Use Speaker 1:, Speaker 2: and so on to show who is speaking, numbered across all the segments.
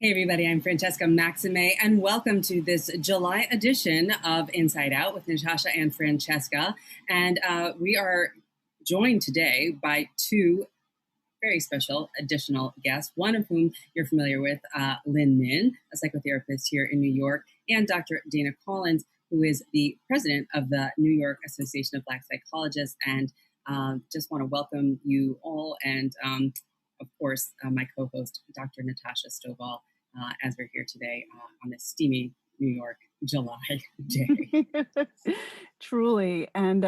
Speaker 1: Hey everybody, I'm Francesca Maximé, and welcome to this July edition of Inside Out with Natasha and Francesca. And we are joined today by two very special additional guests, one of whom you're familiar with, Lynn Min, a psychotherapist here in New York, and Dr. Dana Collins, who is the president of the New York Association of Black Psychologists. And just want to welcome you all, and of course, my co-host, Dr. Natasha Stovall, as we're here today on this steamy New York July day.
Speaker 2: Truly. And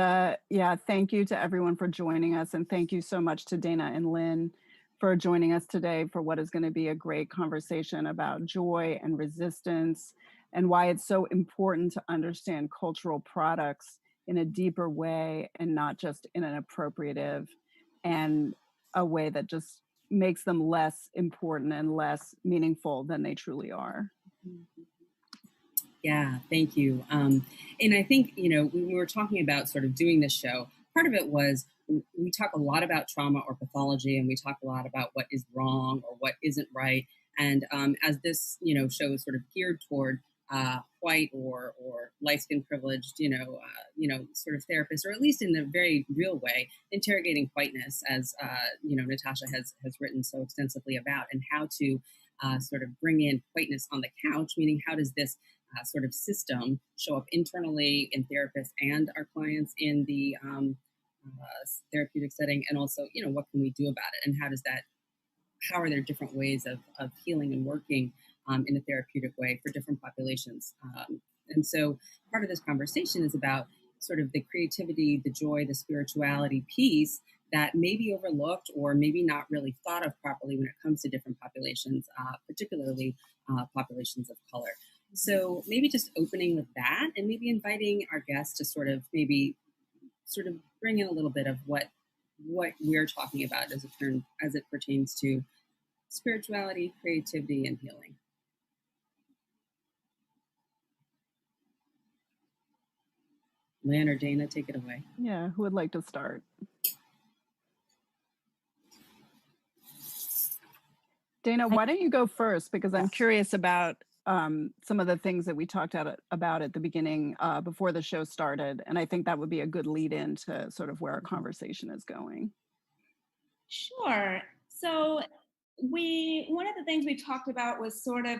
Speaker 2: thank you to everyone for joining us. And thank you so much to Dana and Lynn for joining us today for what is going to be a great conversation about joy and resistance and why it's so important to understand cultural products in a deeper way and not just in an appropriative and a way that just makes them less important and less meaningful than they truly are.
Speaker 1: Yeah, thank you. And I think, when we were talking about sort of doing this show, part of it was we talk a lot about trauma or pathology, and we talk a lot about what is wrong or what isn't right. And as this, show is sort of geared toward white or light-skinned privileged, sort of therapists, or at least in a very real way, interrogating whiteness, as Natasha has written so extensively about, and how to sort of bring in whiteness on the couch, meaning how does this sort of system show up internally in therapists and our clients in the therapeutic setting, and also, what can we do about it, and how are there different ways of healing and working in a therapeutic way for different populations. And so part of this conversation is about sort of the creativity, the joy, the spirituality piece that may be overlooked or maybe not really thought of properly when it comes to different populations, particularly populations of color. So maybe just opening with that, and maybe inviting our guests to sort of bring in a little bit of what we're talking about as it pertains to spirituality, creativity, and healing. Lynn or Dana, take it away.
Speaker 2: Yeah, who would like to start? Dana, why don't you go first? Because I'm curious about some of the things that we talked about at the beginning before the show started. And I think that would be a good lead in to sort of where our conversation is going.
Speaker 3: Sure. So one of the things we talked about was sort of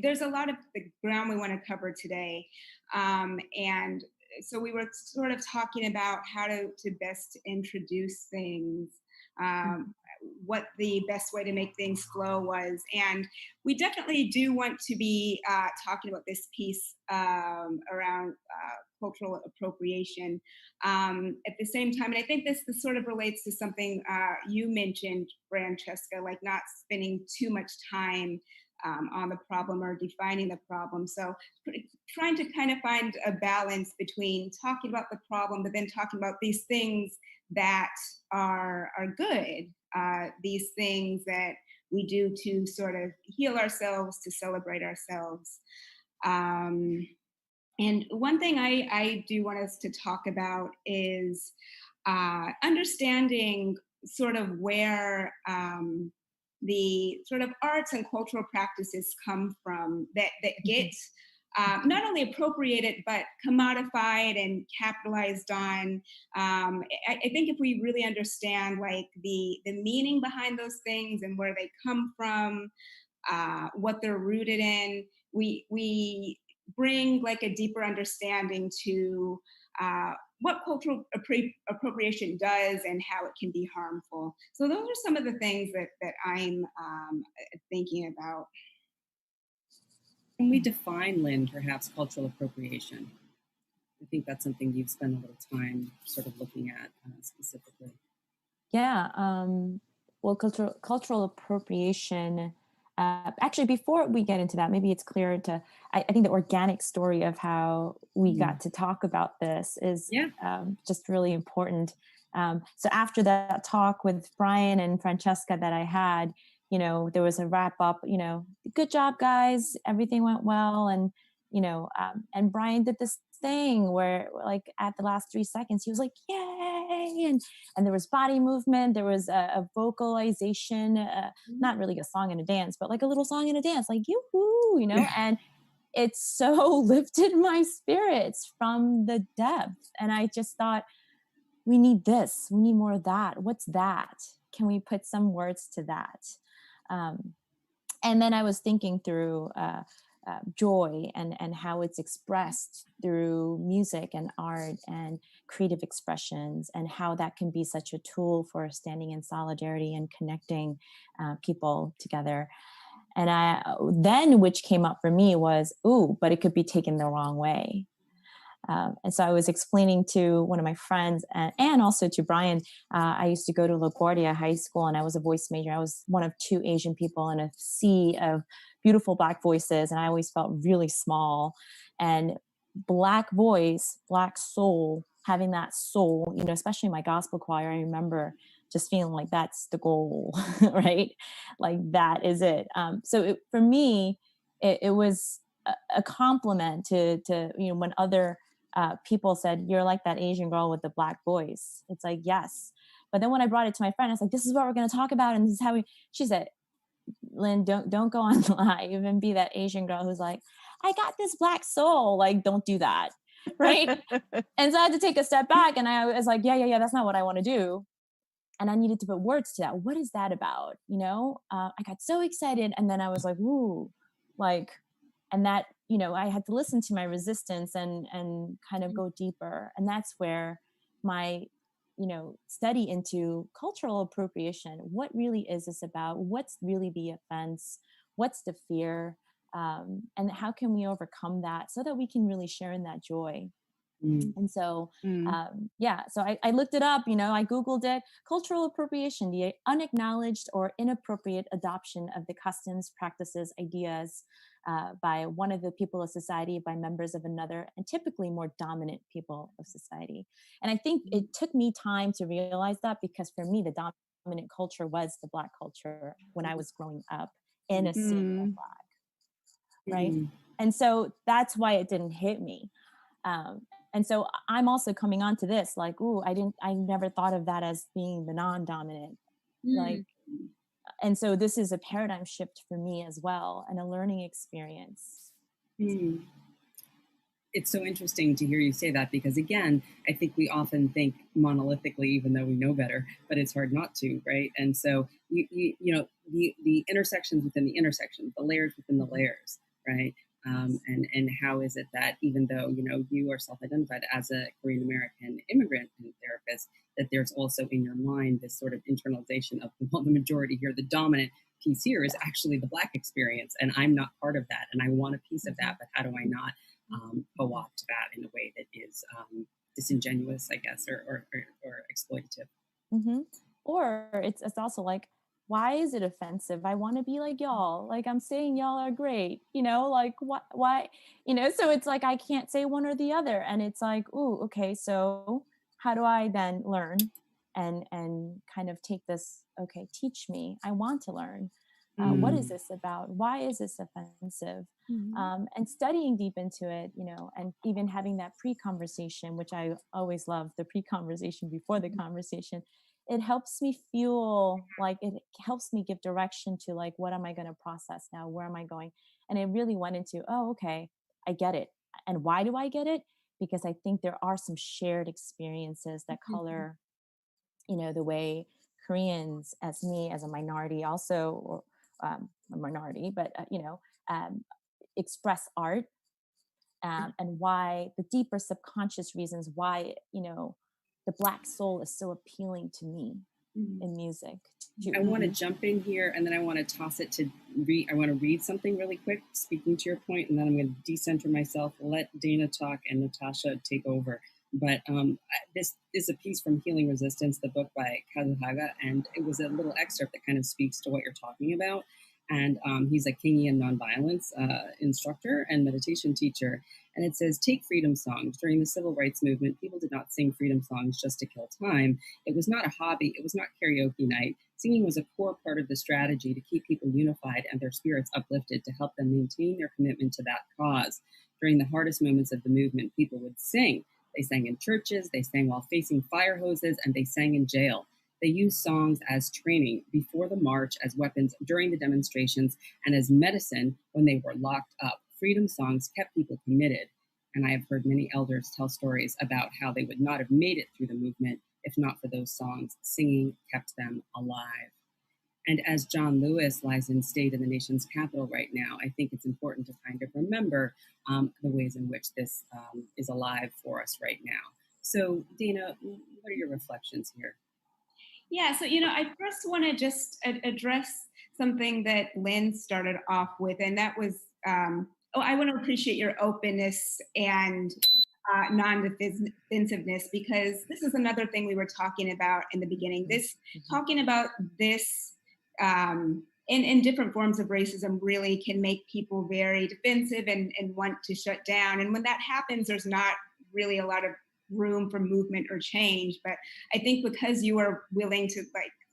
Speaker 3: there's a lot of the ground we want to cover today. And so we were sort of talking about how to best introduce things, what the best way to make things flow was. And we definitely do want to be talking about this piece around cultural appropriation at the same time. And I think this sort of relates to something you mentioned, Francesca, like not spending too much time on the problem or defining the problem. So trying to kind of find a balance between talking about the problem, but then talking about these things that are good, these things that we do to sort of heal ourselves, to celebrate ourselves. And one thing I do want us to talk about is understanding sort of where the sort of arts and cultural practices come from that get not only appropriated, but commodified and capitalized on. I think if we really understand like the meaning behind those things and where they come from, what they're rooted in, we bring like a deeper understanding to what cultural appropriation does and how it can be harmful. So those are some of the things that I'm thinking about.
Speaker 1: Can we define, Lynn, perhaps cultural appropriation? I think that's something you've spent a little time sort of looking at specifically.
Speaker 4: Yeah. Well, cultural appropriation. Actually, before we get into that, maybe it's clear to, I think the organic story of how we got to talk about this is just really important. So after that talk with Brian and Francesca that I had, there was a wrap up, good job, guys. Everything went well. And, and Brian did this thing where like at the last 3 seconds, he was like, yay. yay. And there was body movement. There was a vocalization, not really a song and a dance, but like a little song and a dance, like yoo-hoo, you know, and it's so lifted my spirits from the depth. And I just thought, we need this. We need more of that. What's that? Can we put some words to that? And then I was thinking through joy and how it's expressed through music and art and creative expressions, and how that can be such a tool for standing in solidarity and connecting people together. And then which came up for me was, but it could be taken the wrong way. And so I was explaining to one of my friends and also to Brian, I used to go to LaGuardia High School, and I was a voice major. I was one of 2 Asian people in a sea of beautiful Black voices. And I always felt really small. And Black voice, Black soul, having that soul, you know, especially in my gospel choir, I remember just feeling like that's the goal, right? Like that is it. So for me, it was a compliment to, you know, when other people said, you're like that Asian girl with the Black voice. It's like, yes. But then when I brought it to my friend, I was like, this is what we're going to talk about. And this is how she said, Lynn, don't go on live and be that Asian girl who's like, I got this Black soul. Like, don't do that. Right. And so I had to take a step back, and I was like, yeah, that's not what I want to do. And I needed to put words to that. What is that about? You know, I got so excited. And then I was like, ooh, like, and that, you know, I had to listen to my resistance and kind of go deeper. And that's where my, you know, study into cultural appropriation, what really is this about? What's really the offense? What's the fear? And how can we overcome that so that we can really share in that joy? And so, so I looked it up, you know, I Googled it, cultural appropriation, the unacknowledged or inappropriate adoption of the customs, practices, ideas by one of the people of society, by members of another, and typically more dominant people of society. And I think it took me time to realize that, because for me, the dominant culture was the Black culture when I was growing up in a sea of Black, right? And so that's why it didn't hit me. And so I'm also coming on to this, like, I never thought of that as being the non-dominant, like, and so this is a paradigm shift for me as well, and a learning experience.
Speaker 1: It's so interesting to hear you say that, because again, I think we often think monolithically, even though we know better, but it's hard not to, right? And so you know, the intersections within the intersections, the layers within the layers, right? And how is it that even though, you know, you are self-identified as a Korean American immigrant and therapist, that there's also in your mind this sort of internalization of, well, the majority here, the dominant piece here is actually the Black experience, and I'm not part of that, and I want a piece of that, but how do I not co-opt that in a way that is disingenuous, I guess, or exploitative?
Speaker 4: Or it's also like, why is it offensive? I want to be like y'all. Like, I'm saying y'all are great, you know, like why, you know, so it's like, I can't say one or the other. And it's like, okay, so how do I then learn and kind of take this, okay, teach me, I want to learn. What is this about? Why is this offensive? And studying deep into it, you know, and even having that pre-conversation, which I always love, the pre-conversation before the conversation. It helps me feel like, it helps me give direction to, like, what am I going to process now? Where am I going? And it really went into, okay, I get it. And why do I get it? Because I think there are some shared experiences that color, you know, the way Koreans, as me, as a minority also, or a minority, but, you know, express art, and why the deeper subconscious reasons why, you know, the Black soul is so appealing to me in music.
Speaker 1: I want to jump in here, and then I want to toss it to I want to read something really quick, speaking to your point, and then I'm going to decenter myself, let Dana talk, and Natasha take over. But this is a piece from Healing Resistance, the book by Kazuhaga, and it was a little excerpt that kind of speaks to what you're talking about. And he's a Kingian nonviolence instructor and meditation teacher. And it says, take freedom songs. During the civil rights movement, people did not sing freedom songs just to kill time. It was not a hobby. It was not karaoke night. Singing was a core part of the strategy to keep people unified and their spirits uplifted, to help them maintain their commitment to that cause. During the hardest moments of the movement, people would sing. They sang in churches, they sang while facing fire hoses, and they sang in jail. They used songs as training before the march, as weapons during the demonstrations, and as medicine when they were locked up. Freedom songs kept people committed. And I have heard many elders tell stories about how they would not have made it through the movement if not for those songs. Singing kept them alive. And as John Lewis lies in state in the nation's capital right now, I think it's important to kind of remember the ways in which this is alive for us right now. So, Dana, what are your reflections here?
Speaker 3: Yeah, so I first want to just address something that Lynn started off with, and that was, I want to appreciate your openness and non-defensiveness, because this is another thing we were talking about in the beginning. This talking about this in different forms of racism really can make people very defensive and want to shut down. And when that happens, there's not really a lot of room for movement or change. But I think because you are willing to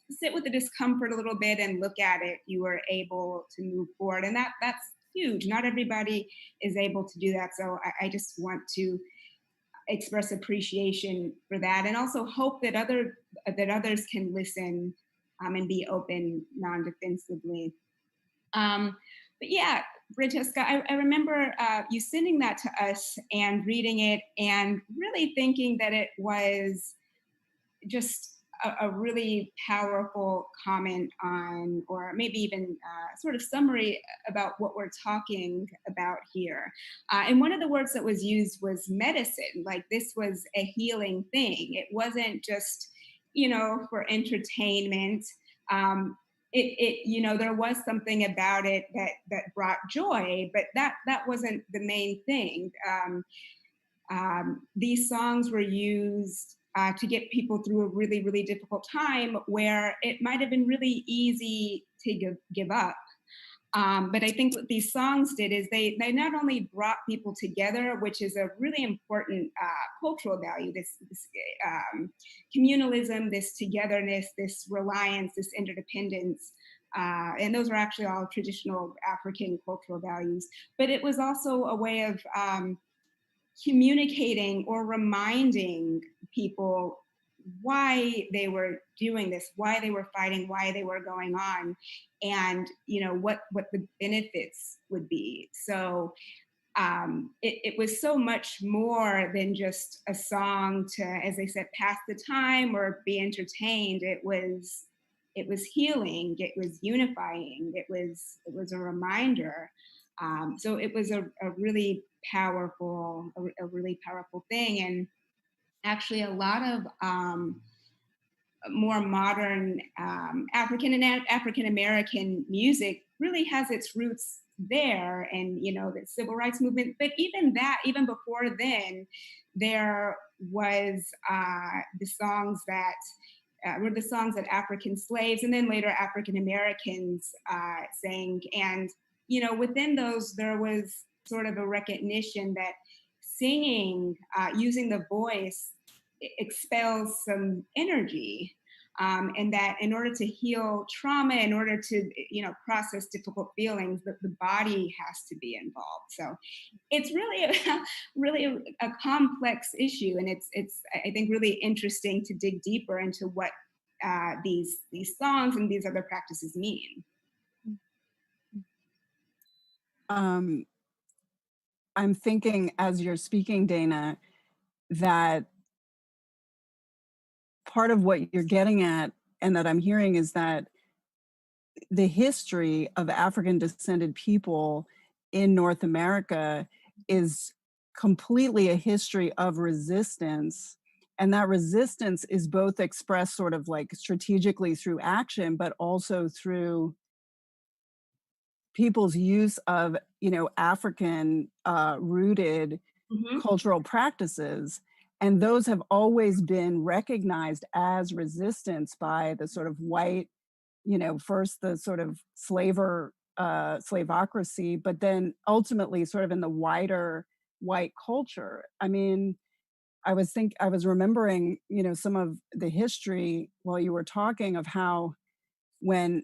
Speaker 3: sit with the discomfort a little bit and look at it, you are able to move forward. And that's huge. Not everybody is able to do that. So I just want to express appreciation for that, and also hope that others can listen and be open non-defensively. But yeah, Francesca, I remember you sending that to us and reading it and really thinking that it was just a really powerful comment on, or maybe even sort of summary about what we're talking about here. And one of the words that was used was medicine, like this was a healing thing. It wasn't just, for entertainment. There was something about it that brought joy, but that wasn't the main thing. These songs were used to get people through a really, really difficult time where it might have been really easy to give up. But I think what these songs did is they not only brought people together, which is a really important cultural value, this communalism, this togetherness, this reliance, this interdependence. And those are actually all traditional African cultural values. But it was also a way of communicating or reminding people why they were doing this, why they were fighting, why they were going on, and what the benefits would be. So it was so much more than just a song to, as I said, pass the time or be entertained. It was healing. It was unifying. It was a reminder. So it was a really powerful thing. And actually a lot of more modern African and African American music really has its roots there, and the civil rights movement. But even before then, there was the songs that were the songs that African slaves and then later African Americans sang. And within those, there was sort of a recognition that singing, using the voice, expels some energy, and that in order to heal trauma, in order to process difficult feelings, that the body has to be involved. So it's really a complex issue, and it's I think really interesting to dig deeper into what these songs and these other practices mean.
Speaker 2: I'm thinking as you're speaking, Dana, that part of what you're getting at and that I'm hearing is that the history of African descended people in North America is completely a history of resistance. And that resistance is both expressed sort of like strategically through action, but also through people's use of, African rooted cultural practices. And those have always been recognized as resistance by the sort of white, first the sort of slavocracy, but then ultimately sort of in the wider white culture. I mean, I was remembering, some of the history while you were talking of how when,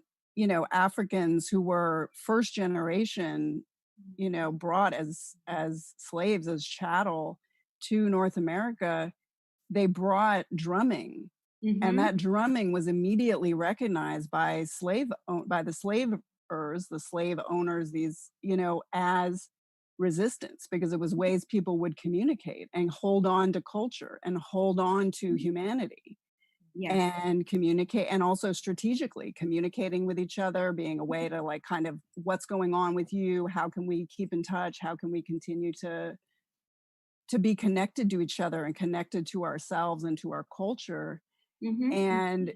Speaker 2: Africans who were first generation, brought as slaves, as chattel to North America, they brought drumming, and that drumming was immediately recognized by the slave owners, these, as resistance, because it was ways people would communicate and hold on to culture and hold on to humanity.
Speaker 3: Yes.
Speaker 2: And communicate, and also strategically communicating with each other, being a way to like kind of, what's going on with you, how can we keep in touch, how can we continue to be connected to each other and connected to ourselves and to our culture. And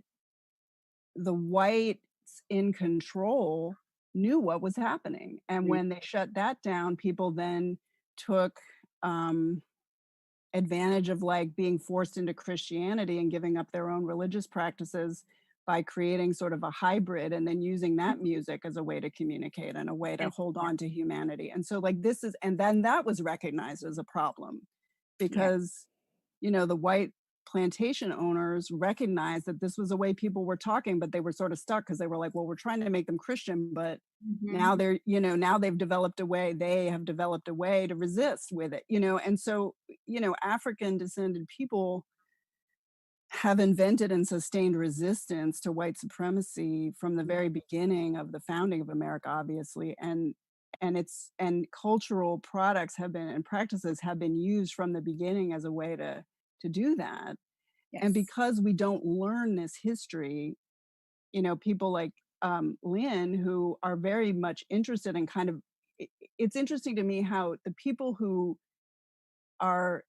Speaker 2: the whites in control knew what was happening, and when they shut that down, people then took advantage of like being forced into Christianity and giving up their own religious practices by creating sort of a hybrid, and then using that music as a way to communicate and a way to hold on to humanity. And so like and then that was recognized as a problem, because the white plantation owners recognized that this was a way people were talking, but they were sort of stuck because they were like, well, we're trying to make them Christian, but now now they have developed a way to resist with it, and so, African descended people have invented and sustained resistance to white supremacy from the very beginning of the founding of America, obviously, and cultural products and practices have been used from the beginning as a way to do that. And because we don't learn this history, people like Lynn, who are very much interested in kind of, it's interesting to me how the people who are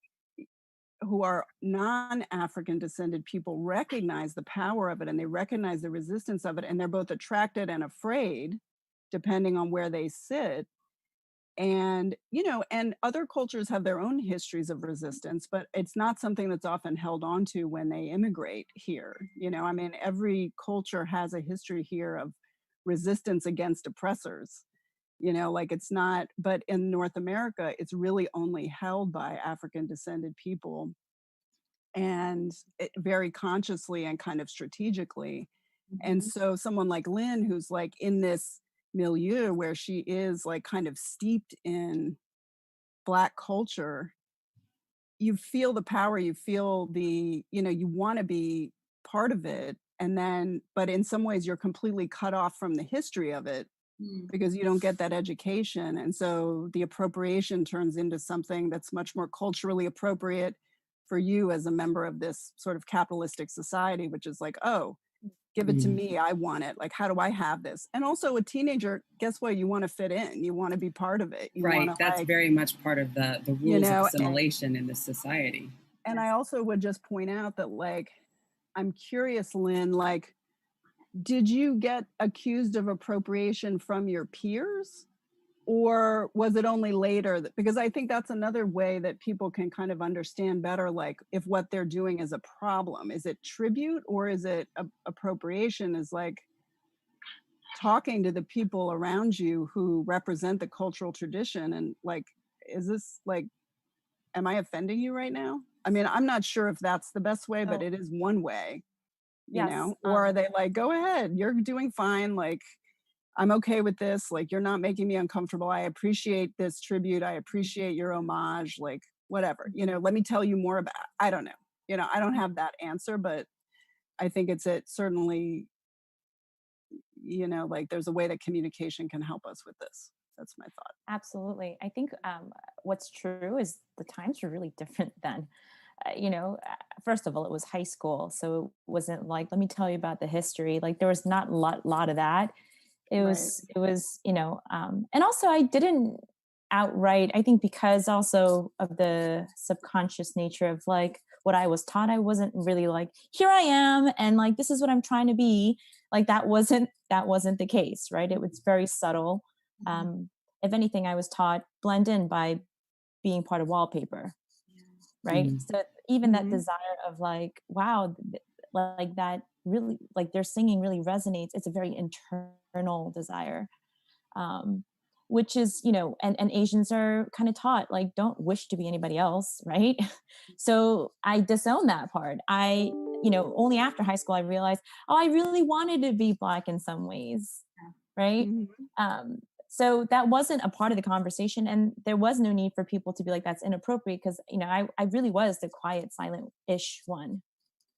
Speaker 2: non-African descended people recognize the power of it, and they recognize the resistance of it, and they're both attracted and afraid depending on where they sit. And and other cultures have their own histories of resistance, but it's not something that's often held on to when they immigrate here. I mean, every culture has a history here of resistance against oppressors, like it's not, but in North America, it's really only held by African descended people, and very consciously and kind of strategically. And so someone like Lynn, who's like in this milieu where she is like kind of steeped in Black culture, you feel the power, you feel the, you want to be part of it. And then, but in some ways you're completely cut off from the history of it because you don't get that education. And so the appropriation turns into something that's much more culturally appropriate for you as a member of this sort of capitalistic society, which is like, oh, give it to me, I want it. Like, how do I have this? And also a teenager, guess what? You want to fit in, you want to be part of it. You
Speaker 1: right.
Speaker 2: want to,
Speaker 1: that's very much part of the rules of assimilation in this society.
Speaker 2: And I also would just point out that, like, I'm curious, Lynn, like, did you get accused of appropriation from your peers? Or was it only later? Because I think that's another way that people can kind of understand better, like, if what they're doing is a problem. Is it tribute or is it appropriation? Is like talking to the people around you who represent the cultural tradition, and like, is this like, am I offending you right now? I mean, I'm not sure if that's the best way, but it is one way, or are they like, go ahead, you're doing fine, like, I'm okay with this, like, you're not making me uncomfortable, I appreciate this tribute, I appreciate your homage, like, whatever, let me tell you more about, I don't know, I don't have that answer, but I think it certainly, like, there's a way that communication can help us with this. That's my thought.
Speaker 4: Absolutely. I think what's true is the times were really different then. First of all, it was high school, so it wasn't like, let me tell you about the history. Like, there was not a lot of that. It was, and also I didn't outright, I think because also of the subconscious nature of like what I was taught, I wasn't really like, here I am, and like, this is what I'm trying to be. Like, that wasn't the case, right? It was very subtle. If anything, I was taught blend in by being part of wallpaper, right? So even that desire of like, wow, like that really, like their singing really resonates. It's a very internal desire, which is, and Asians are kind of taught, like, don't wish to be anybody else, right? So I disowned that part. Only after high school, I realized, oh, I really wanted to be Black in some ways, right? So that wasn't a part of the conversation, and there was no need for people to be like, that's inappropriate, because I really was the quiet, silent-ish one.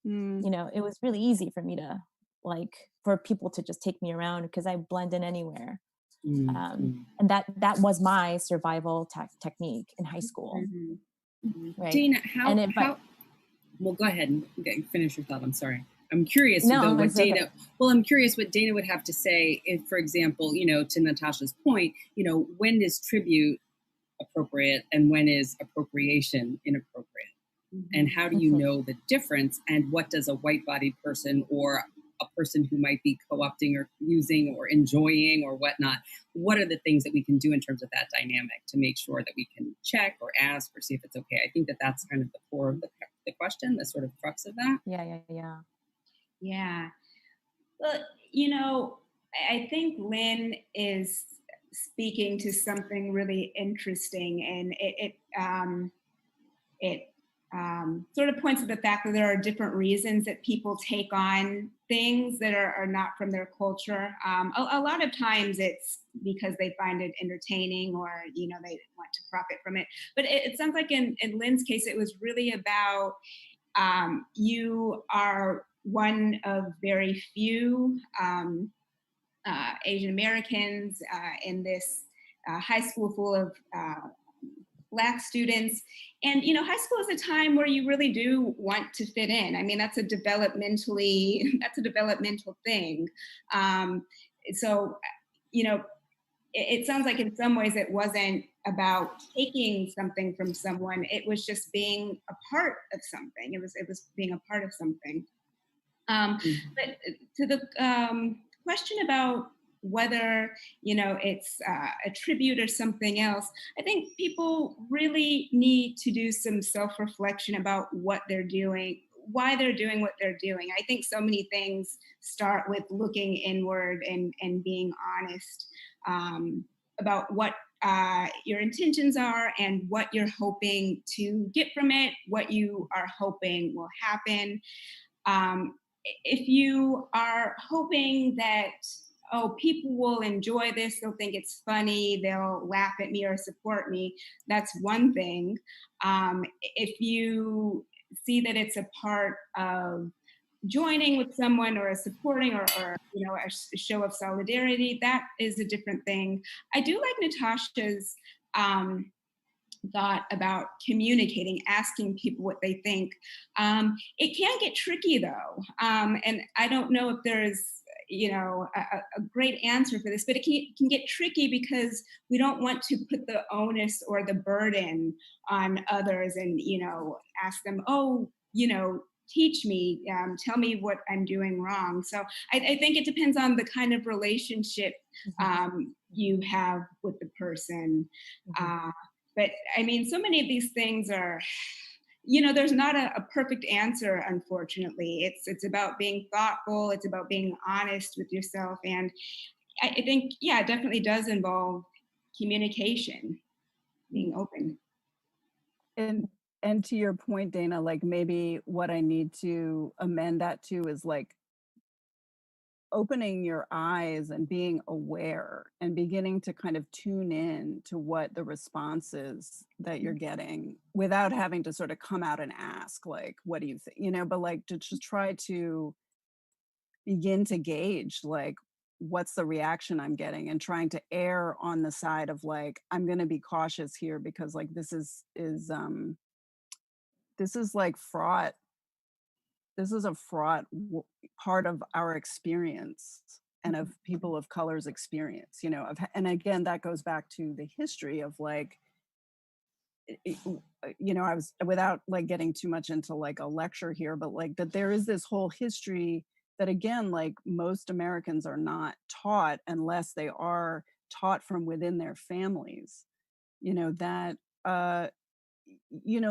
Speaker 2: Mm,
Speaker 4: It was really easy for me to, like, for people to just take me around because I blend in anywhere.
Speaker 1: Mm.
Speaker 4: And that was my survival technique in high school,
Speaker 3: Mhm.
Speaker 4: right?
Speaker 1: Dana,
Speaker 4: And it, but
Speaker 1: well, go ahead and finish your thought. I'm sorry. I'm curious though
Speaker 4: no,
Speaker 1: what
Speaker 4: it's okay.
Speaker 1: I'm curious what Dana would have to say if, for example, to Natasha's point, when is tribute appropriate and when is appropriation inappropriate? And how do you
Speaker 4: Mhm.
Speaker 1: know the difference? And what does a white-bodied person or a person who might be co-opting or using or enjoying or whatnot, what are the things that we can do in terms of that dynamic to make sure that we can check or ask or see if it's okay? I think that that's kind of the core of the question, the sort of crux of that.
Speaker 4: Yeah.
Speaker 3: Yeah. Well, I think Lynn is speaking to something really interesting, and it sort of points to the fact that there are different reasons that people take on things that are not from their culture. A lot of times it's because they find it entertaining, or they want to profit from it. But it sounds like in Lynn's case, it was really about you are one of very few Asian Americans in this high school full of Black students. And high school is a time where you really do want to fit in. I mean, that's a developmental thing. So it sounds like in some ways it wasn't about taking something from someone. It was just being a part of something. It was being a part of something. But to the question about whether it's a tribute or something else, I think people really need to do some self-reflection about what they're doing, why they're doing what they're doing. I think so many things start with looking inward and being honest about what your intentions are and what you're hoping to get from it, what you are hoping will happen. um, if you are hoping that, oh, people will enjoy this, they'll think it's funny, they'll laugh at me or support me, that's one thing. If you see that it's a part of joining with someone or supporting or a show of solidarity, that is a different thing. I do like Natasha's thought about communicating, asking people what they think. It can get tricky though, and I don't know if there's a great answer for this, but it can get tricky because we don't want to put the onus or the burden on others and ask them, oh, teach me, tell me what I'm doing wrong. So I think it depends on the kind of relationship you have with the person. But I mean, so many of these things are, there's not a perfect answer, unfortunately. It's about being thoughtful. It's about being honest with yourself. And I think, yeah, it definitely does involve communication, being open.
Speaker 2: And to your point, Dana, like maybe what I need to amend that to is like opening your eyes and being aware and beginning to kind of tune in to what the response is that you're getting without having to sort of come out and ask, like, what do you think? But like to just try to begin to gauge, like, what's the reaction I'm getting, and trying to err on the side of like, I'm going to be cautious here because like this is like fraught. This is a fraught part of our experience and of people of color's experience, and again, that goes back to the history of like, I was, without like getting too much into like a lecture here, but like that there is this whole history that again, like most Americans are not taught unless they are taught from within their families, that,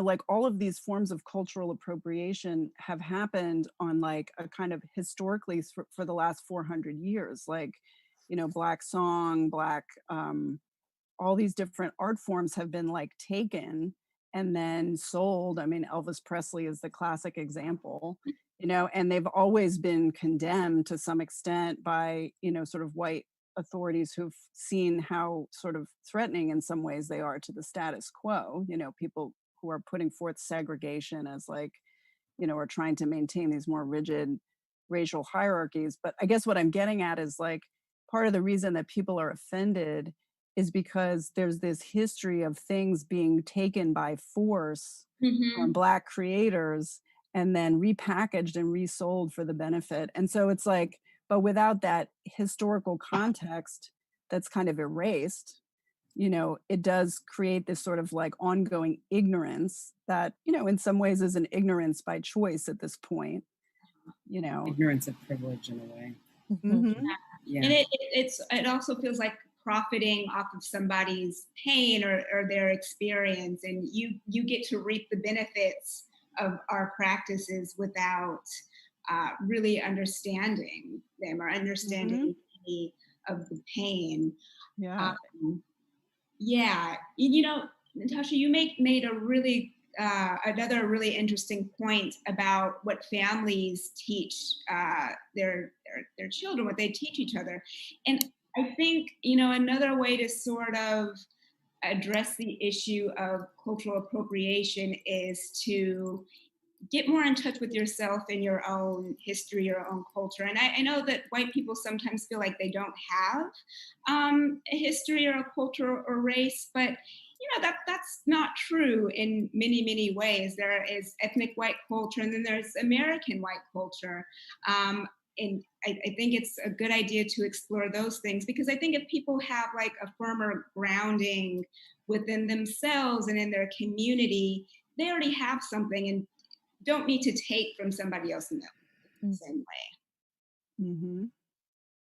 Speaker 2: like all of these forms of cultural appropriation have happened on like a kind of historically for the last 400 years, like, Black song, Black, all these different art forms have been like taken and then sold. I mean, Elvis Presley is the classic example, and they've always been condemned to some extent by, sort of white authorities who've seen how sort of threatening in some ways they are to the status quo, people who are putting forth segregation as like, are trying to maintain these more rigid racial hierarchies. But I guess what I'm getting at is like part of the reason that people are offended is because there's this history of things being taken by force from Black creators and then repackaged and resold for the benefit. And so it's like, but without that historical context that's kind of erased, it does create this sort of like ongoing ignorance that, in some ways is an ignorance by choice at this point,
Speaker 1: Ignorance of privilege in a way.
Speaker 2: Mm-hmm.
Speaker 3: Yeah. And it also feels like profiting off of somebody's pain or their experience, and you get to reap the benefits of our practices without really understanding them or understanding any of the pain.
Speaker 2: Yeah.
Speaker 3: Yeah, Natasha, you made a really another really interesting point about what families teach their children, what they teach each other, and I think another way to sort of address the issue of cultural appropriation is to get more in touch with yourself and your own history, your own culture. And I know that white people sometimes feel like they don't have a history or a culture or race, but that's not true in many, many ways. There is ethnic white culture, and then there's American white culture. And I think it's a good idea to explore those things, because I think if people have like a firmer grounding within themselves and in their community, they already have something and don't need to take from somebody else in the same way.
Speaker 2: Mm-hmm.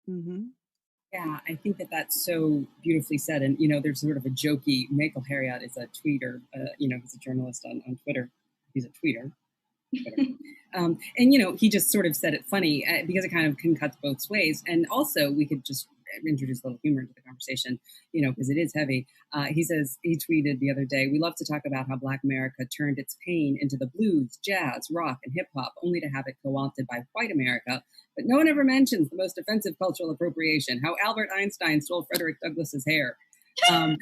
Speaker 2: Mm-hmm.
Speaker 1: Yeah, I think that's so beautifully said. And, there's sort of a jokey, Michael Harriot is a tweeter, he's a journalist on Twitter. He's a tweeter. And, he just sort of said it funny because it kind of can cut both ways. And also we could just introduce a little humor into the conversation, because it is heavy. He tweeted the other day, "We love to talk about how Black America turned its pain into the blues, jazz, rock, and hip hop, only to have it co-opted by white America. But no one ever mentions the most offensive cultural appropriation, how Albert Einstein stole Frederick Douglass's hair." And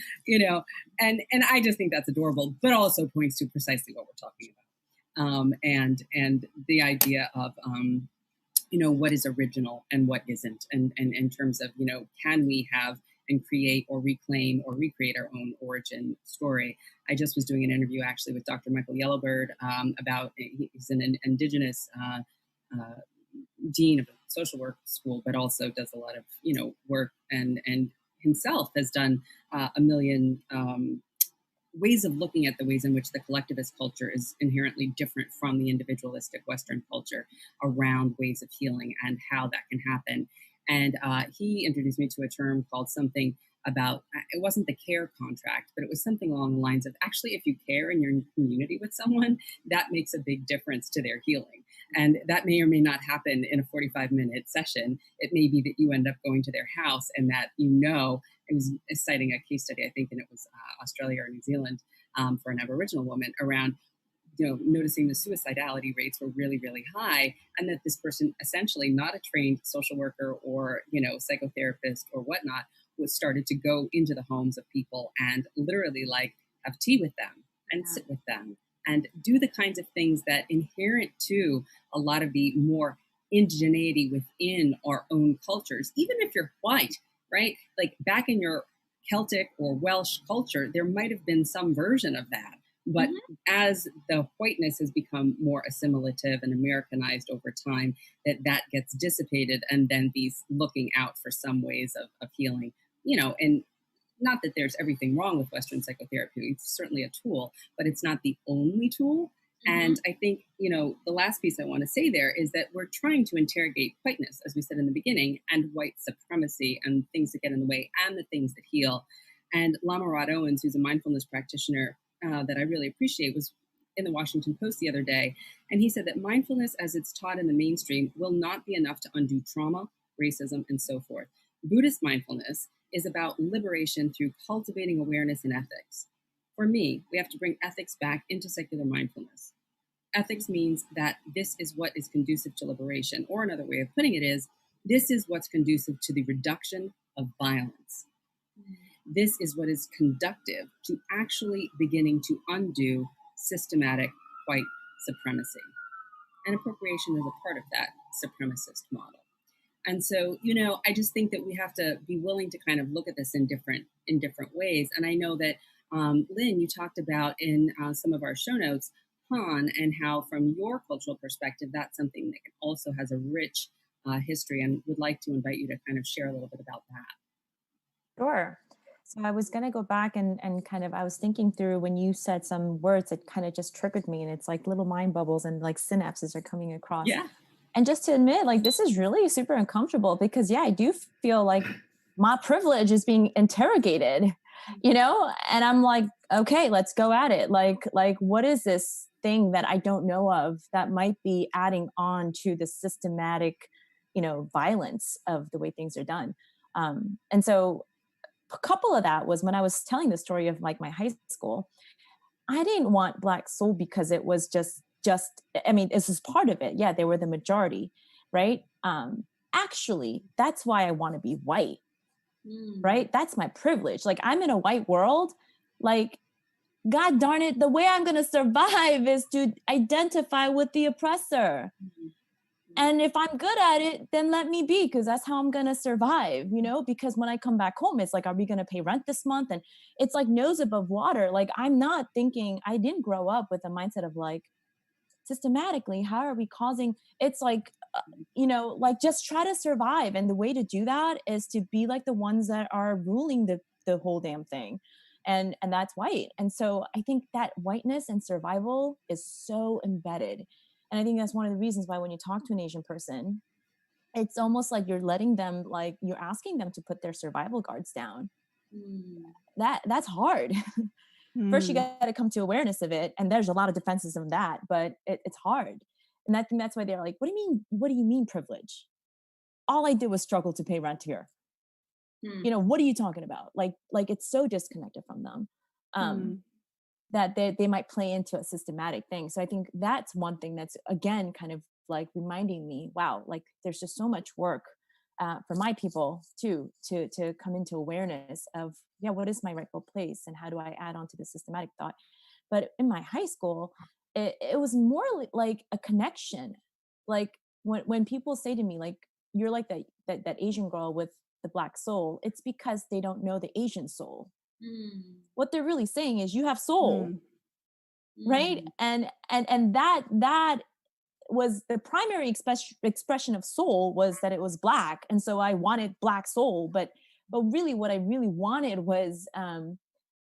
Speaker 1: I just think that's adorable, but also points to precisely what we're talking about. And the idea of, what is original and what isn't, and in terms of, can we have and create or reclaim or recreate our own origin story. I just was doing an interview actually with Dr. Michael Yellowbird about, he's an indigenous dean of a social work school, but also does a lot of, work and himself has done a million ways of looking at the ways in which the collectivist culture is inherently different from the individualistic Western culture around ways of healing and how that can happen. And he introduced me to a term called something about, it wasn't the care contract, but it was something along the lines of, actually, if you care and you're in community with someone, that makes a big difference to their healing. And that may or may not happen in a 45-minute session. It may be that you end up going to their house and that, it was citing a case study, I think, and it was Australia or New Zealand for an Aboriginal woman around, noticing the suicidality rates were really, really high. And that this person, essentially not a trained social worker or, psychotherapist or whatnot, was started to go into the homes of people and literally like have tea with them and sit with them and do the kinds of things that inherent to a lot of the more indigeneity within our own cultures, even if you're white, right? Like back in your Celtic or Welsh culture, there might have been some version of that. But as the whiteness has become more assimilative and Americanized over time, that gets dissipated, and then these looking out for some ways of healing, and not that there's everything wrong with Western psychotherapy. It's certainly a tool, but it's not the only tool. And I think, the last piece I want to say there is that we're trying to interrogate whiteness, as we said in the beginning, and white supremacy and things that get in the way and the things that heal. And Lama Rod Owens, who's a mindfulness practitioner that I really appreciate, was in the Washington Post the other day. And he said that mindfulness, as it's taught in the mainstream, will not be enough to undo trauma, racism, and so forth. Buddhist mindfulness is about liberation through cultivating awareness and ethics. For me, we have to bring ethics back into secular mindfulness. Ethics means that this is what is conducive to liberation, or another way of putting it is, this is what's conducive to the reduction of violence. This is what is conductive to actually beginning to undo systematic white supremacy. And appropriation is a part of that supremacist model. And so, I just think that we have to be willing to kind of look at this in different ways. And I know that, Lynn, you talked about in some of our show notes, Han, and how from your cultural perspective, that's something that also has a rich history, and would like to invite you to kind of share a little bit about that.
Speaker 4: Sure. So I was going to go back and kind of, I was thinking through when you said some words that kind of just triggered me, and it's like little mind bubbles and like synapses are coming across.
Speaker 1: Yeah.
Speaker 4: And just to admit, like, this is really super uncomfortable because, yeah, I do feel like my privilege is being interrogated, and I'm like, okay, let's go at it. Like, what is this thing that I don't know of that might be adding on to the systematic, violence of the way things are done? And so a couple of that was when I was telling the story of like my high school, I didn't want Black soul because it was just, I mean, this is part of it. Yeah, they were the majority, right? Actually, that's why I want to be white, right? That's my privilege. Like, I'm in a white world. Like, God darn it, the way I'm going to survive is to identify with the oppressor. And if I'm good at it, then let me be, because that's how I'm going to survive, because when I come back home, it's like, are we going to pay rent this month? And it's like nose above water. Like, I'm not thinking, I didn't grow up with a mindset of like, systematically, how are we causing, it's like, like just try to survive. And the way to do that is to be like the ones that are ruling the whole damn thing. And that's white. And so I think that whiteness and survival is so embedded. And I think that's one of the reasons why when you talk to an Asian person, it's almost like you're letting them, like you're asking them to put their survival guards down. That's hard. First, you got to come to awareness of it. And there's a lot of defenses of that, but it's hard. And I think that's why they're like, what do you mean privilege? All I did was struggle to pay rent here. What are you talking about? Like it's so disconnected from them that they might play into a systematic thing. So I think that's one thing that's, again, kind of like reminding me, wow, like there's just so much work for my people too, to come into awareness of, yeah, what is my rightful place and how do I add on to the systematic thought? But in my high school, it was more like a connection. Like when people say to me, like, you're like that Asian girl with the Black soul, it's because they don't know the Asian soul. What they're really saying is you have soul, right? And that was the primary expression of soul, was that it was Black. And so I wanted Black soul, but really what I really wanted was,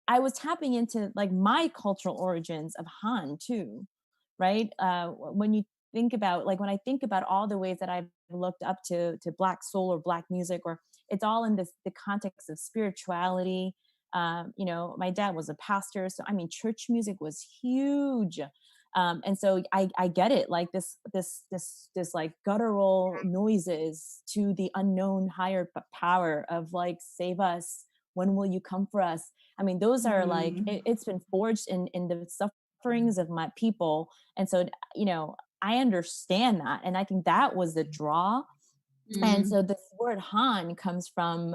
Speaker 4: I was tapping into like my cultural origins of Han too, right? When you think about, like, when I think about all the ways that I've looked up to Black soul or Black music, or it's all in the context of spirituality. My dad was a pastor, so I mean, church music was huge. And so I get it, like this like guttural noises to the unknown higher power of like, save us, when will you come for us? I mean, those are like, it's been forged in the sufferings of my people. And so, I understand that. And I think that was the draw. And so this word Han comes from,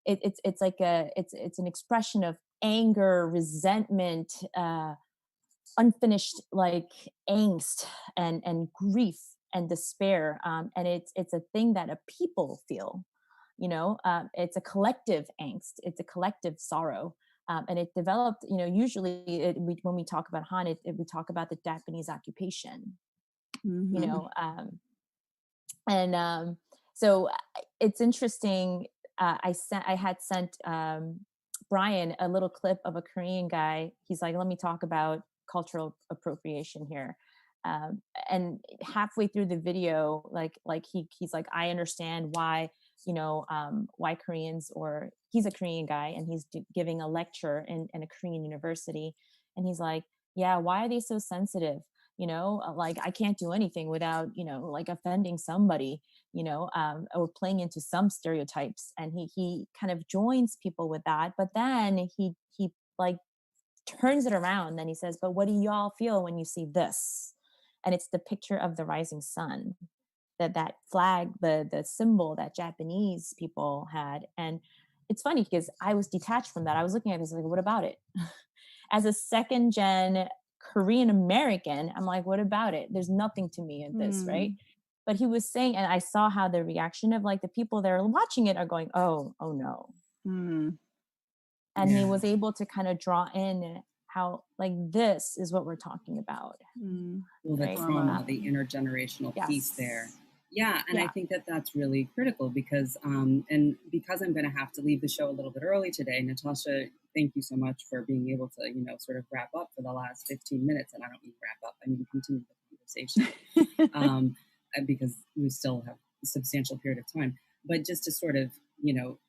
Speaker 4: it's like it's an expression of anger, resentment, unfinished like angst and grief and despair. And it's a thing that a people feel, it's a collective angst, it's a collective sorrow. And it developed, usually when we talk about Han, we talk about the Japanese occupation, so it's interesting. I had sent Brian a little clip of a Korean guy. He's like, let me talk about cultural appropriation here. And halfway through the video, he's like, I understand why, why Koreans, or he's a Korean guy and he's giving a lecture in a Korean university. And he's like, yeah, why are they so sensitive? Like, I can't do anything without, like offending somebody, or playing into some stereotypes. And he kind of joins people with that. But then he like turns it around. Then he says, but what do y'all feel when you see this? And it's the picture of the rising sun. that flag, the symbol that Japanese people had. And it's funny because I was detached from that. I was looking at this like, what about it? As a second gen Korean American, I'm like, what about it? There's nothing to me in this, right? But he was saying, and I saw how the reaction of like the people that are watching it are going, oh no. And he was able to kind of draw in how like this is what we're talking about.
Speaker 1: Well, the trauma, the intergenerational piece there. Yeah, and I think that that's really critical because, and because I'm going to have to leave the show a little bit early today, Natasha, thank you so much for being able to, sort of wrap up for the last 15 minutes. And I don't mean wrap up, I mean continue the conversation because we still have a substantial period of time. But just to sort of,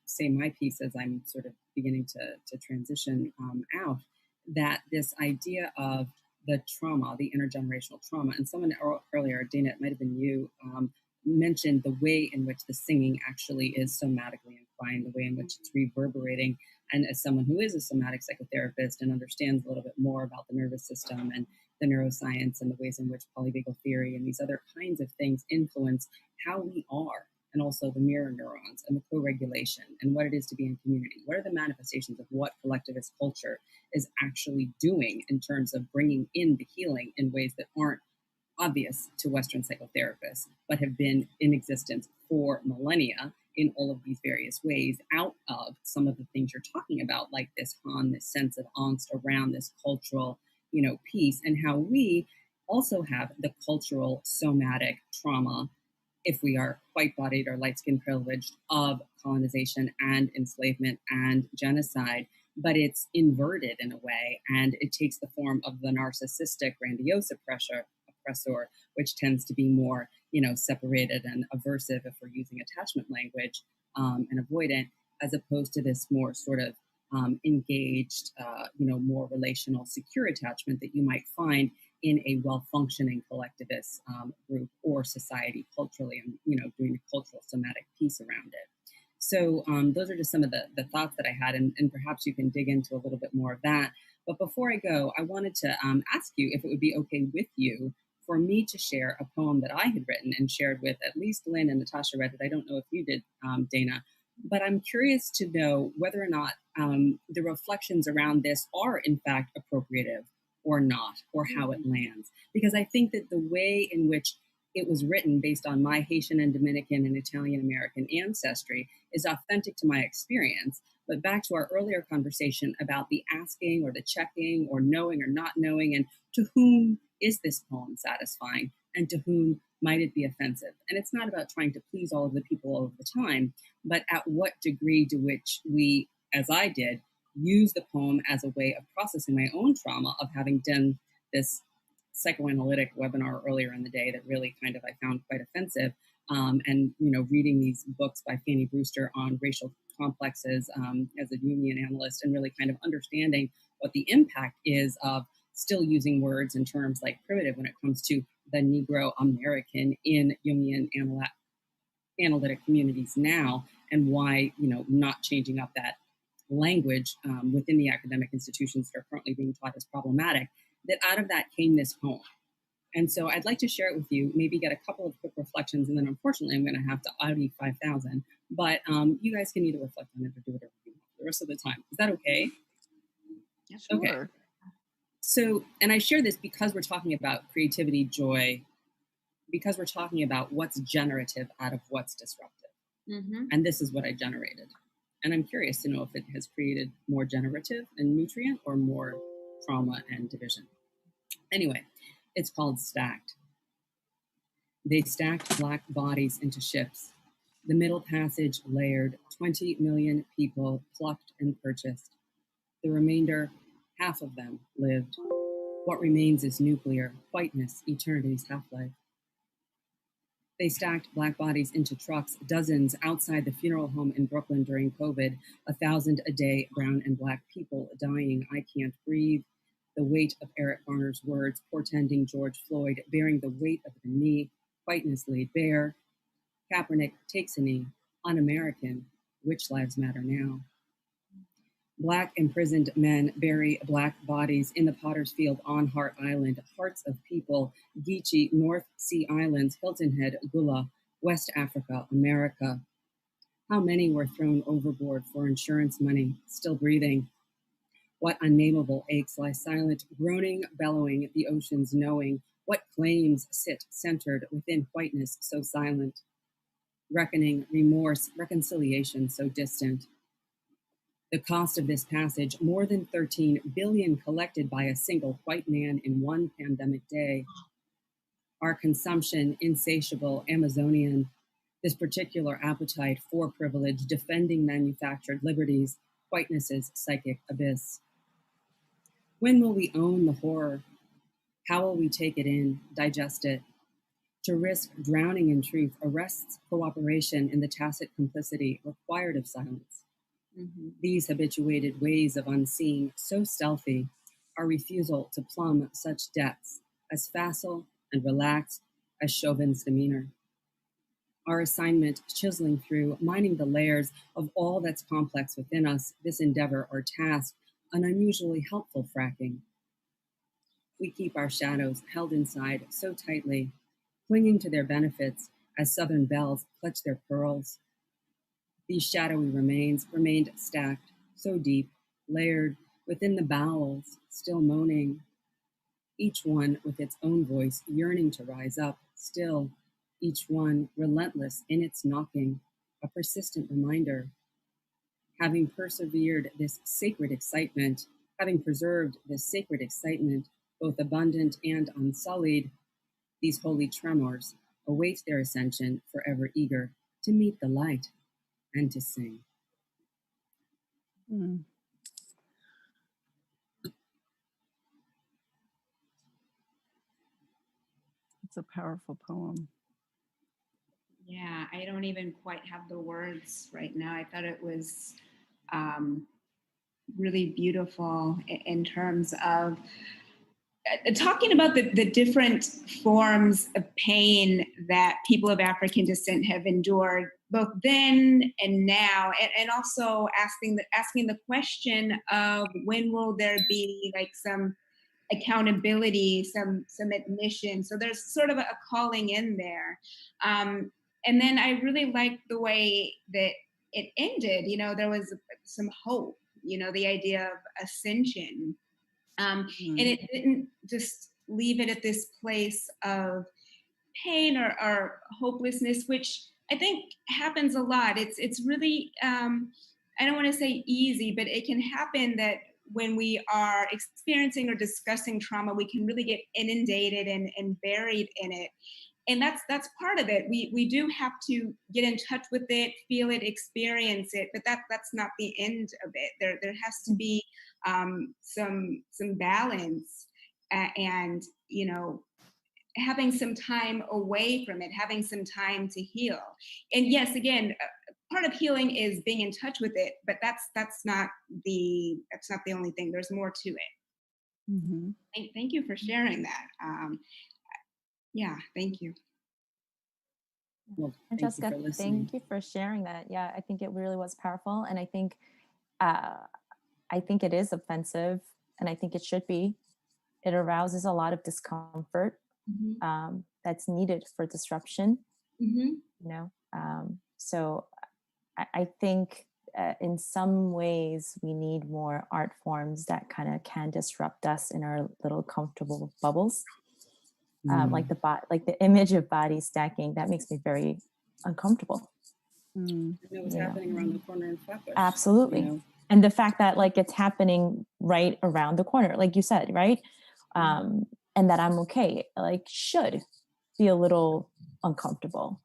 Speaker 1: say my piece as I'm sort of beginning to transition out, that this idea of the trauma, the intergenerational trauma, and someone earlier, Dana, it might have been you, mentioned the way in which the singing actually is somatically inclined, the way in which it's reverberating. And as someone who is a somatic psychotherapist and understands a little bit more about the nervous system and the neuroscience and the ways in which polyvagal theory and these other kinds of things influence how we are, and also the mirror neurons and the co-regulation and what it is to be in community. What are the manifestations of what collectivist culture is actually doing in terms of bringing in the healing in ways that aren't obvious to Western psychotherapists, but have been in existence for millennia in all of these various ways, out of some of the things you're talking about, like this sense of angst around this cultural, piece, and how we also have the cultural somatic trauma, if we are white-bodied or light-skinned privileged, of colonization and enslavement and genocide, but it's inverted in a way, and it takes the form of the narcissistic, grandiose oppressor, which tends to be more, separated and aversive if we're using attachment language, and avoidant, as opposed to this more sort of engaged, more relational, secure attachment that you might find in a well-functioning collectivist group or society culturally, and doing a cultural somatic piece around it. So those are just some of the thoughts that I had, and perhaps you can dig into a little bit more of that. But before I go, I wanted to ask you if it would be okay with you for me to share a poem that I had written and shared with at least Lynn and Natasha read it. I don't know if you did, Dana, but I'm curious to know whether or not the reflections around this are in fact appropriative or not, or how it lands. Because I think that the way in which it was written based on my Haitian and Dominican and Italian American ancestry is authentic to my experience. But back to our earlier conversation about the asking or the checking or knowing or not knowing, and to whom is this poem satisfying and to whom might it be offensive? And it's not about trying to please all of the people all of the time, but at what degree to which we, as I did, use the poem as a way of processing my own trauma of having done this psychoanalytic webinar earlier in the day that really kind of I found quite offensive. And, reading these books by Fanny Brewster on racial complexes as a Jungian analyst, and really kind of understanding what the impact is of still using words and terms like primitive when it comes to the Negro American in Jungian analytic communities now, and why, not changing up that language within the academic institutions that are currently being taught is problematic, that out of that came this poem. And so I'd like to share it with you, maybe get a couple of quick reflections, and then unfortunately I'm going to have to Audi 5,000, but you guys can either reflect on it or do whatever you want the rest of the time. Is that okay?
Speaker 2: Yeah, sure.
Speaker 1: Okay. So, and I share this because we're talking about creativity, joy, because we're talking about what's generative out of what's disruptive. And this is what I generated. And I'm curious to know if it has created more generative and nutrient or more trauma and division. Anyway, it's called Stacked. They stacked black bodies into ships. The middle passage layered, 20 million people plucked and purchased. The remainder, half of them, lived. What remains is nuclear, whiteness, eternity's half-life. They stacked black bodies into trucks, dozens outside the funeral home in Brooklyn during COVID, 1,000 a day, brown and black people dying. I can't breathe. The weight of Eric Garner's words, portending George Floyd, bearing the weight of the knee, whiteness laid bare. Kaepernick takes a knee, un-American, which lives matter now? Black imprisoned men bury black bodies in the Potter's Field on Hart Island, hearts of people, Geechee, North Sea Islands, Hilton Head, Gula, West Africa, America. How many were thrown overboard for insurance money, still breathing? What unnameable aches lie silent, groaning, bellowing at the oceans, knowing? What claims sit centered within whiteness so silent? Reckoning, remorse, reconciliation so distant. The cost of this passage, more than 13 billion collected by a single white man in one pandemic day. Our consumption, insatiable, Amazonian, this particular appetite for privilege, defending manufactured liberties, whiteness's psychic abyss. When will we own the horror? How will we take it in, digest it? To risk drowning in truth arrests cooperation in the tacit complicity required of silence. These habituated ways of unseeing, so stealthy, our refusal to plumb such depths, as facile and relaxed as Chauvin's demeanor. Our assignment chiseling through, mining the layers of all that's complex within us, this endeavor or task, an unusually helpful fracking. We keep our shadows held inside so tightly, clinging to their benefits as Southern belles clutch their pearls. These shadowy remains remained stacked, so deep, layered within the bowels, still moaning, each one with its own voice yearning to rise up, still, each one relentless in its knocking, a persistent reminder. Having persevered this sacred excitement, having preserved this sacred excitement, both abundant and unsullied, these holy tremors await their ascension, forever eager to meet the light and to sing.
Speaker 2: It's a powerful poem.
Speaker 3: Yeah, I don't even quite have the words right now. I thought it was really beautiful in terms of talking about the different forms of pain that people of African descent have endured, both then and now, and also asking the question of when will there be like some accountability, some admission. So there's sort of a calling in there. And then I really liked the way that it ended. You know, there was some hope, you know, the idea of ascension. And it didn't just leave it at this place of pain or hopelessness, which I think happens a lot. It's really, I don't want to say easy, but it can happen that when we are experiencing or discussing trauma, we can really get inundated and buried in it. And that's part of it. We do have to get in touch with it, feel it, experience it, but that's not the end of it. There has to be some balance and, you know, having some time away from it, having some time to heal. And yes, again, part of healing is being in touch with it, but that's not the only thing. There's more to it. Thank you for sharing that. Yeah, thank you.
Speaker 1: Well,
Speaker 4: Francesca, thank you for sharing that. Yeah, I think it really was powerful, and I think it is offensive, and I think it should be. It arouses a lot of discomfort that's needed for disruption. You know, so I think in some ways we need more art forms that kind of can disrupt us in our little comfortable bubbles. Like the image of body stacking, that makes me very uncomfortable.
Speaker 1: You know what's happening around the corner in Flatbush.
Speaker 4: Absolutely. You know? And the fact that like it's happening right around the corner, like you said, right? And that I'm okay, like should be a little uncomfortable.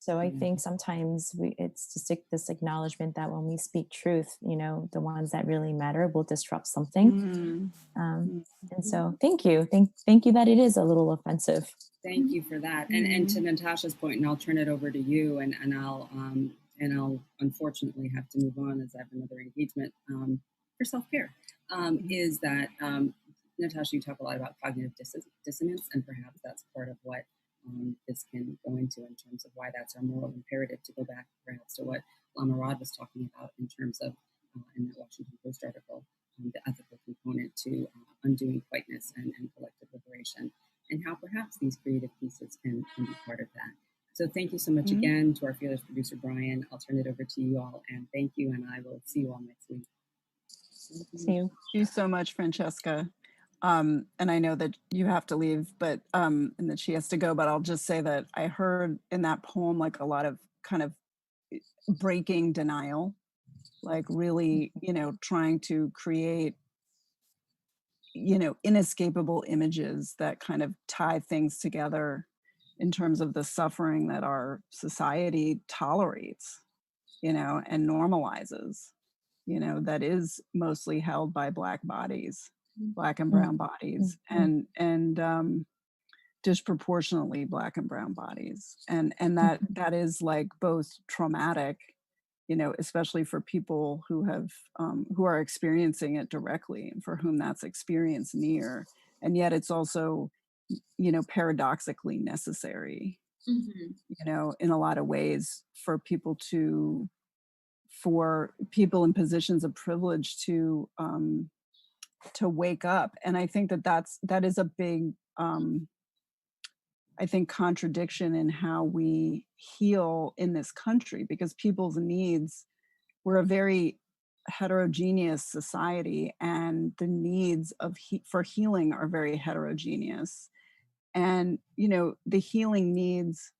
Speaker 4: So I think sometimes it's just like this acknowledgement that when we speak truth, you know, the ones that really matter will disrupt something. And so thank you that it is a little offensive.
Speaker 1: Thank you for that. And to Natasha's point, and I'll turn it over to you, and I'll unfortunately have to move on as I have another engagement for self-care, is that Natasha, you talk a lot about cognitive dissonance, and perhaps that's part of what this can go into in terms of why that's our moral imperative, to go back perhaps to what Lama Rod was talking about in terms of, in that Washington Post article, the ethical component to undoing whiteness and collective liberation, and how perhaps these creative pieces can be part of that. So thank you so much again to our fearless producer, Brian. I'll turn it over to you all, and thank you, and I will see you all next week.
Speaker 4: See you.
Speaker 2: Thank you so much, Francesca. And I know that you have to leave, but and that she has to go, but I'll just say that I heard in that poem like a lot of kind of breaking denial, like really, trying to create, inescapable images that kind of tie things together in terms of the suffering that our society tolerates, and normalizes, that is mostly held by Black bodies, Black and brown bodies, and disproportionately Black and brown bodies, and that is like both traumatic, especially for people who have who are experiencing it directly and for whom that's experience near, and yet it's also paradoxically necessary, in a lot of ways for people in positions of privilege to wake up. And I think that is a big I think contradiction in how we heal in this country, because people's needs, we're a very heterogeneous society, and the needs for healing are very heterogeneous. And the healing needs,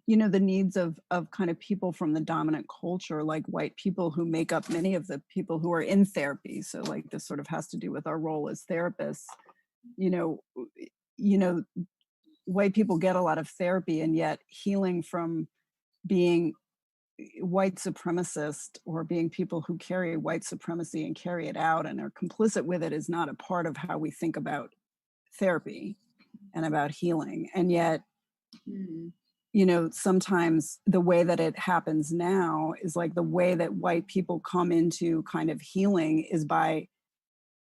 Speaker 2: the needs of kind of people from the dominant culture, like white people who make up many of the people who are in therapy. So like this sort of has to do with our role as therapists. White people get a lot of therapy, and yet healing from being white supremacist or being people who carry white supremacy and carry it out and are complicit with it is not a part of how we think about therapy and about healing. And yet, sometimes the way that it happens now is like the way that white people come into kind of healing is by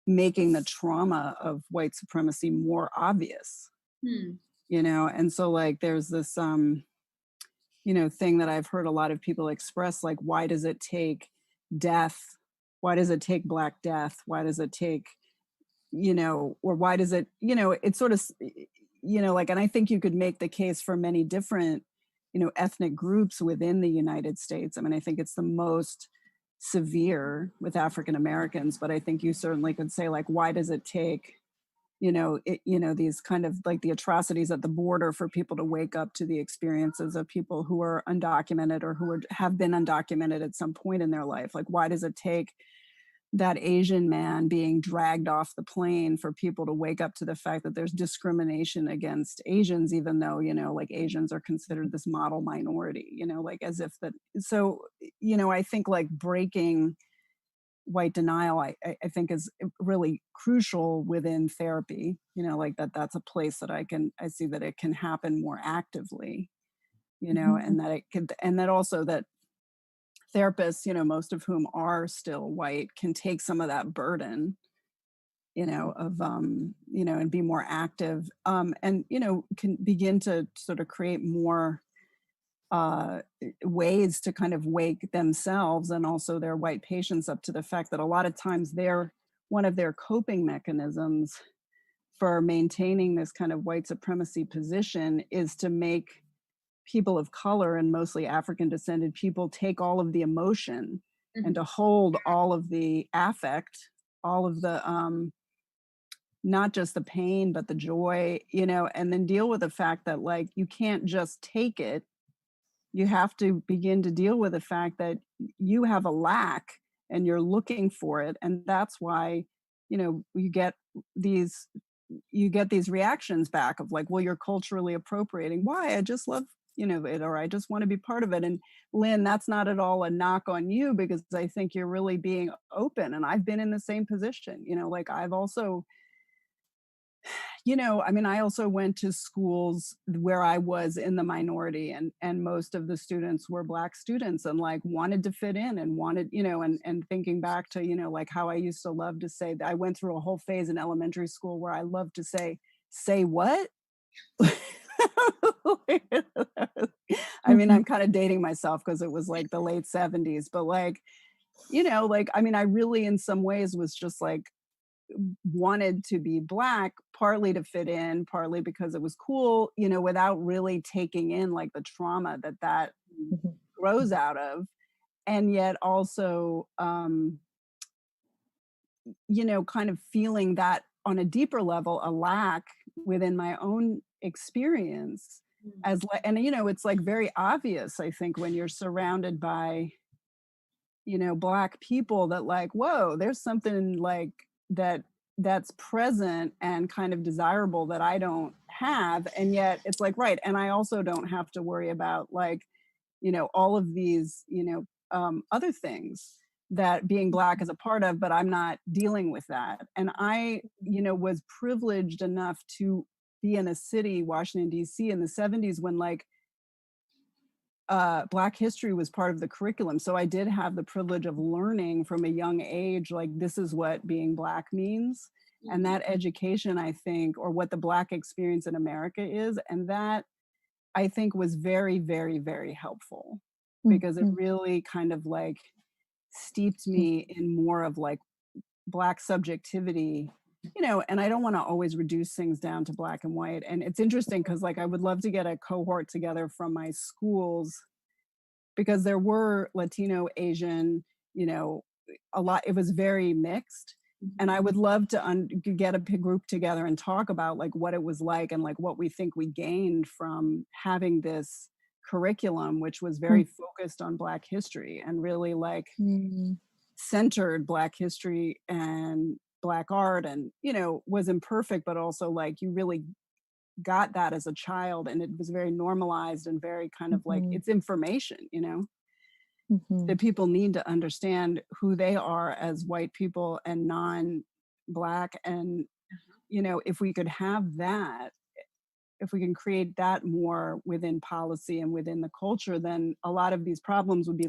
Speaker 2: making the trauma of white supremacy more obvious. And so like there's this thing that I've heard a lot of people express, like, why does it take death? Why does it take Black death? Why does it take, or why does it, it's sort of, like, and I think you could make the case for many different, ethnic groups within the United States. I mean, I think it's the most severe with African Americans, but I think you certainly could say, like, why does it take, these kind of like the atrocities at the border for people to wake up to the experiences of people who are undocumented or who have been undocumented at some point in their life? Like, why does it take that Asian man being dragged off the plane for people to wake up to the fact that there's discrimination against Asians, even though, like Asians are considered this model minority, like as if that, so, I think like breaking white denial, I think is really crucial within therapy, like that's a place that I see that it can happen more actively, and that it could, and that also that therapists, most of whom are still white, can take some of that burden, of, and be more active, and, can begin to sort of create more ways to kind of wake themselves and also their white patients up to the fact that a lot of times one of their coping mechanisms for maintaining this kind of white supremacy position is to make people of color and mostly African descended people take all of the emotion and to hold all of the affect, all of the not just the pain but the joy, and then deal with the fact that like you can't just take it. You have to begin to deal with the fact that you have a lack and you're looking for it. And that's why, you get these reactions back of like, well, you're culturally appropriating. Why? I just love, it, or I just want to be part of it. And Lynn, that's not at all a knock on you, because I think you're really being open. And I've been in the same position, like I've also, I also went to schools where I was in the minority, and most of the students were Black students and like wanted to fit in and wanted, and thinking back to, like how I used to love to say that I went through a whole phase in elementary school where I loved to say what? I mean, I'm kind of dating myself because it was like the late 70s, but like, I really in some ways was just like, wanted to be Black, partly to fit in, partly because it was cool, you know, without really taking in like the trauma that
Speaker 4: Mhm.
Speaker 2: grows out of. And yet also, you know, kind of feeling that on a deeper level, a lack within my own experience as like, and you know, it's like very obvious, I think, when you're surrounded by, you know, Black people that like, whoa, there's something like that's present and kind of desirable that I don't have. And yet it's like, right. And I also don't have to worry about like, you know, all of these, you know, other things that being Black is a part of, but I'm not dealing with that. And I, you know, was privileged enough to be in a city, Washington, D.C. in the 70s when like Black history was part of the curriculum. So I did have the privilege of learning from a young age, like this is what being Black means. And that education, I think, or what the Black experience in America is, and that I think was very, very, very helpful because it really kind of like steeped me in more of like Black subjectivity, you know, and I don't want to always reduce things down to black and white. And it's interesting because like I would love to get a cohort together from my schools because there were Latino, Asian, you know, a lot, it was very mixed. And I would love to get a group together and talk about like what it was like and like what we think we gained from having this curriculum, which was very focused on Black history and really like centered Black history and Black art and, you know, was imperfect, but also like you really got that as a child and it was very normalized and very kind of like it's information, you know, that people need to understand who they are as white people and non-Black. And, you know, if we could have that, if we can create that more within policy and within the culture, then a lot of these problems would be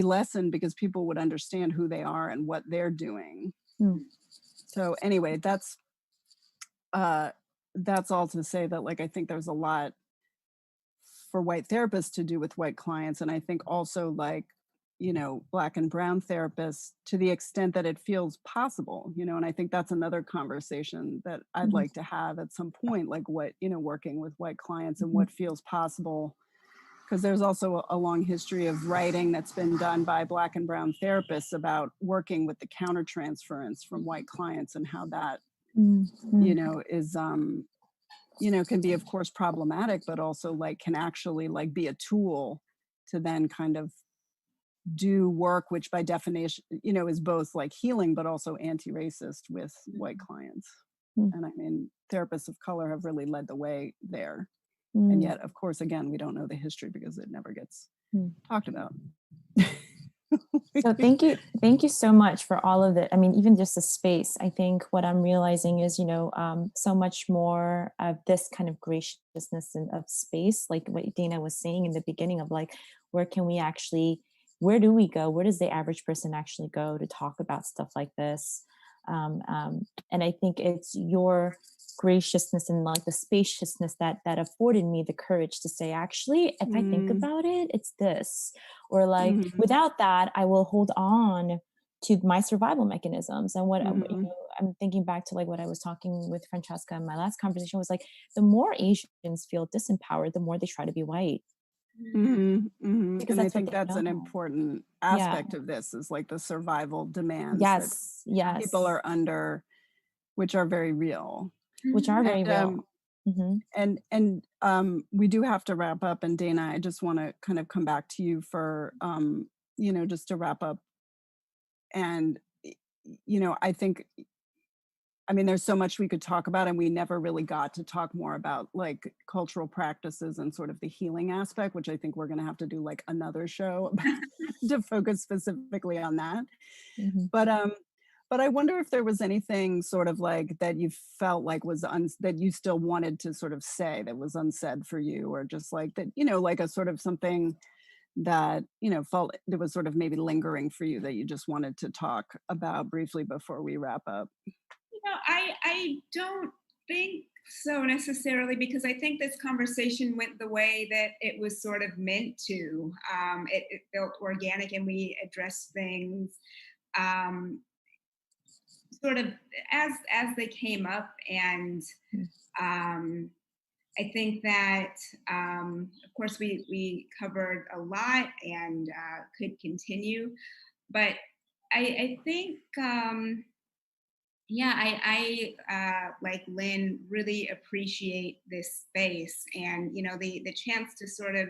Speaker 2: lessened because people would understand who they are and what they're doing. So anyway, that's all to say that like I think there's a lot for white therapists to do with white clients, and I think also like, you know, Black and brown therapists to the extent that it feels possible, you know, and I think that's another conversation that I'd like to have at some point, like what, you know, working with white clients and what feels possible. Because there's also a long history of writing that's been done by Black and brown therapists about working with the countertransference from white clients and how that, you know, is, you know, can be of course problematic, but also like can actually like be a tool to then kind of do work, which by definition, you know, is both like healing, but also anti-racist with white clients. And I mean, therapists of color have really led the way there. And yet, of course, again, we don't know the history because it never gets talked about.
Speaker 4: So thank you so much for all of it. I mean, even just the space, I think what I'm realizing is, you know, so much more of this kind of graciousness and of space, like what Dana was saying in the beginning of like, where do we go? Where does the average person actually go to talk about stuff like this? And I think it's your graciousness and like the spaciousness that afforded me the courage to say, actually, if I think about it, it's this. Or like without that, I will hold on to my survival mechanisms. And what you know, I'm thinking back to like what I was talking with Francesca in my last conversation was like, the more Asians feel disempowered, the more they try to be white.
Speaker 2: And I think that's an important aspect of this is like the survival demands that people are under, which are very real.
Speaker 4: Which are very real.
Speaker 2: And we do have to wrap up. And Dana, I just want to kind of come back to you for, you know, just to wrap up. And, you know, I think, I mean, there's so much we could talk about, and we never really got to talk more about like cultural practices and sort of the healing aspect, which I think we're going to have to do like another show to focus specifically on that. But I wonder if there was anything sort of like that you felt like was that you still wanted to sort of say that was unsaid for you, or just like that, you know, like a sort of something that, you know, felt that was sort of maybe lingering for you that you just wanted to talk about briefly before we wrap up.
Speaker 3: You know, I don't think so necessarily, because I think this conversation went the way that it was sort of meant to. It felt organic and we addressed things sort of as they came up, and I think that, of course, we covered a lot and could continue, but I think, yeah, I like Lynn, really appreciate this space, and the chance to sort of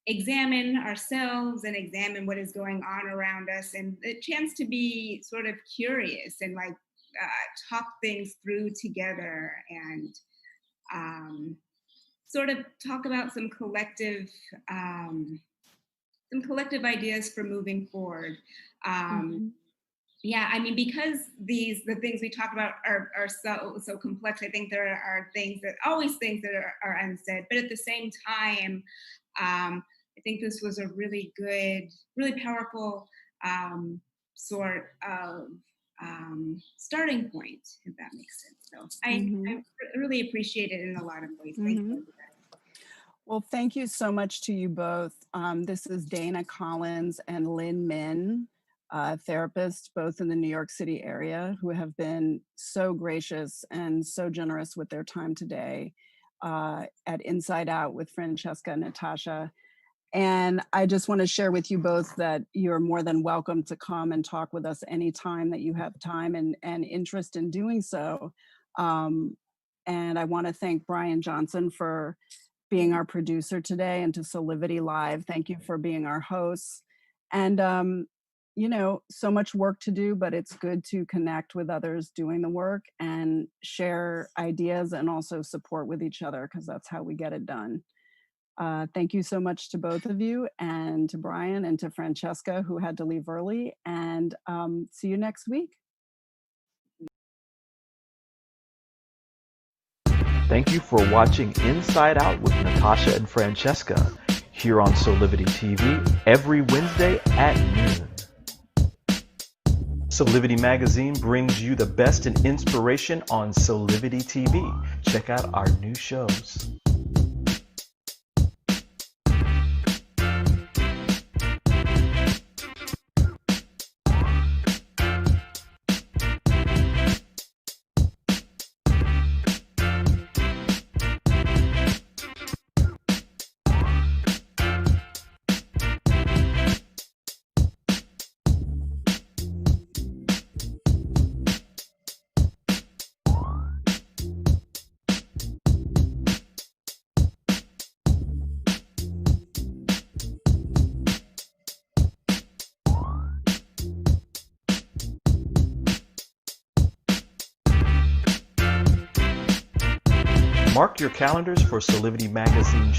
Speaker 3: examine ourselves and examine what is going on around us, and the chance to be sort of curious and like talk things through together, and sort of talk about some collective ideas for moving forward. Yeah, I mean, because the things we talk about are so complex, I think there are things that are unsaid, but at the same time, I think this was a really good, really powerful sort of starting point, if that makes sense. So I really appreciate it in a lot of ways. Thank you.
Speaker 2: Well, thank you so much to you both. This is Dana Collins and Lynn Min, therapists, both in the New York City area, who have been so gracious and so generous with their time today at Inside Out with Francesca and Natasha. And I just want to share with you both that you're more than welcome to come and talk with us anytime that you have time and interest in doing so. And I want to thank Brian Johnson for being our producer today, and to Solivity Live. Thank you for being our hosts. And, so much work to do, but it's good to connect with others doing the work and share ideas and also support with each other, because that's how we get it done. Thank you so much to both of you, and to Brian and to Francesca, who had to leave early, and see you next week.
Speaker 5: Thank you for watching Inside Out with Natasha and Francesca here on Solivity TV every Wednesday at noon. Solivity Magazine brings you the best in inspiration on Solivity TV. Check out our new shows. Mark your calendars for Solivity Magazine